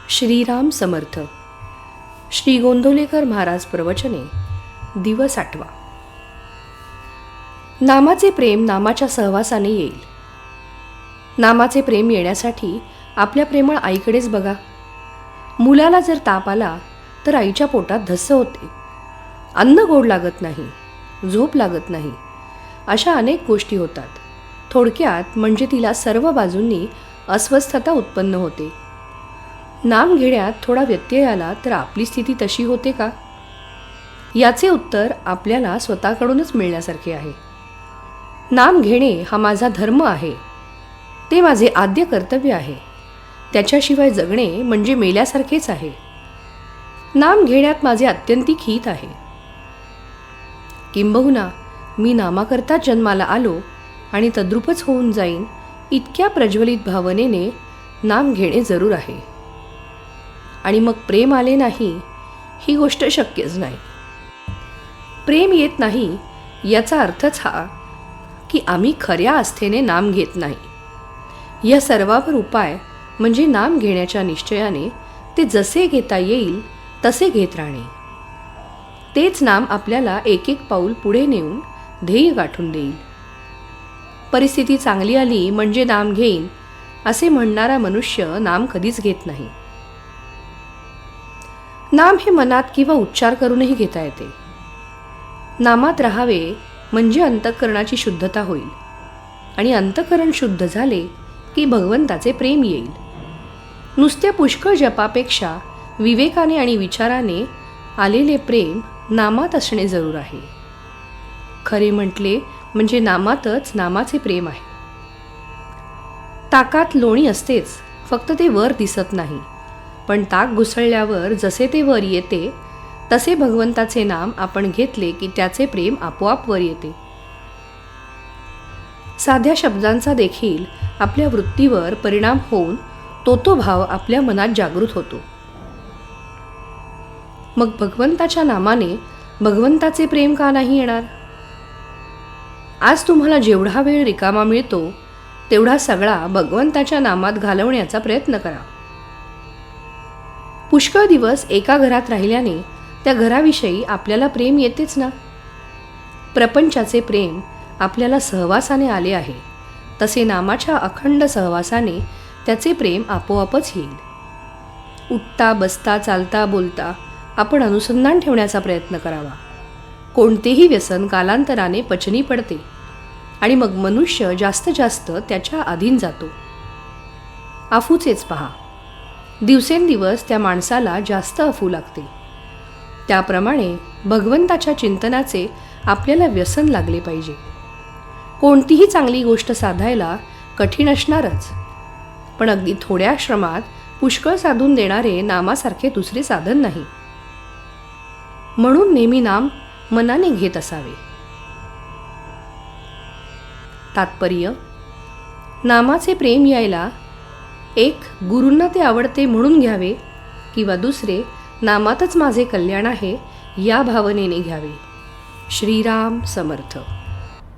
श्रीराम समर्थ. श्री गोंदवलेकर महाराज प्रवचने. दिवस 8वा. नामाचे प्रेम नामाच्या सहवासाने येईल. नामाचे प्रेम येण्यासाठी आपल्या प्रेमळ आईकडेच बघा. मुलाला जर ताप आला तर आईच्या पोटात धस्स होते. अन्न गोड लागत नाही, झोप लागत नाही, अशा अनेक गोष्टी होतात. थोडक्यात म्हणजे तिला सर्व बाजूंनी अस्वस्थता उत्पन्न होते. नाम घेण्यात थोडा व्यत्यय आला तर आपली स्थिती तशी होते का? याचे उत्तर आपल्याला स्वतःकडूनच मिळण्यासारखे आहे. नाम घेणे हा माझा धर्म आहे, ते माझे आद्य कर्तव्य आहे. त्याच्याशिवाय जगणे म्हणजे मेल्यासारखेच आहे. नाम घेण्यात माझे अत्यंतिक हित आहे. किंबहुना मी नामाकरताच जन्माला आलो आणि तद्रूपच होऊन जाईन इतक्या प्रज्वलित भावनेने नाम घेणे जरूर आहे. आणि मग प्रेम आले नाही ही गोष्ट शक्यच नाही. प्रेम येत नाही याचा अर्थच हा की आम्ही खऱ्या आस्थेने नाम घेत नाही. या सर्वावर उपाय म्हणजे नाम घेण्याच्या निश्चयाने ते जसे घेता येईल तसे घेत राहणे. तेच नाम आपल्याला एक एक पाऊल पुढे नेऊन ध्येय गाठून देईल. परिस्थिती चांगली आली म्हणजे नाम घेईन असे म्हणणारा मनुष्य नाम कधीच घेत नाही. नाम हे मनात किंवा उच्चार करूनही घेता येते. नामात राहावे म्हणजे अंतःकरणाची शुद्धता होईल आणि अंतःकरण शुद्ध झाले की भगवंताचे प्रेम येईल. नुसत्या पुष्कळ जपापेक्षा विवेकाने आणि विचाराने आलेले प्रेम नामात असणे जरूर आहे. खरे म्हटले म्हणजे नामातच नामाचे प्रेम आहे. ताकात लोणी असतेच, फक्त ते वर दिसत नाही. पण ताक घुसळल्यावर जसे ते वर येते तसे भगवंताचे नाम आपण घेतले की त्याचे प्रेम आपोआप वर येते. साध्या शब्दांचा देखील आपल्या वृत्तीवर परिणाम होऊन तो भाव आपल्या मनात जागृत होतो. मग भगवंताच्या नामाने भगवंताचे प्रेम का नाही येणार? आज तुम्हाला जेवढा वेळ रिकामा मिळतो तेवढा सगळा भगवंताच्या नामात घालवण्याचा प्रयत्न करा. पुष्कळ दिवस एका घरात राहिल्याने त्या घराविषयी आपल्याला प्रेम येतेच ना. प्रपंचाचे प्रेम आपल्याला सहवासाने आले आहे, तसे नामाच्या अखंड सहवासाने त्याचे प्रेम आपोआपच येईल. उठता बसता चालता बोलता आपण अनुसंधान ठेवण्याचा प्रयत्न करावा. कोणतेही व्यसन कालांतराने पचनी पडते आणि मग मनुष्य जास्त जास्त त्याच्या अधीन जातो. अफूचेच पहा, दिवसेंदिवस त्या माणसाला जास्त अफू लागते. त्याप्रमाणे भगवंताच्या चिंतनाचे आपल्याला व्यसन लागले पाहिजे. कोणतीही चांगली गोष्ट साधायला कठीण असणारच, पण अगदी थोड्या श्रमात पुष्कळ साधून देणारे नामासारखे दुसरे साधन नाही. म्हणून नेहमी नाम मनाने घेत असावे. तात्पर्य: नामाचे प्रेम यायला एक गुरूंना ते आवडते म्हणून घ्यावे, किंवा दुसरे नामातच माझे कल्याण आहे या भावनेने घ्यावे. श्रीराम समर्थ.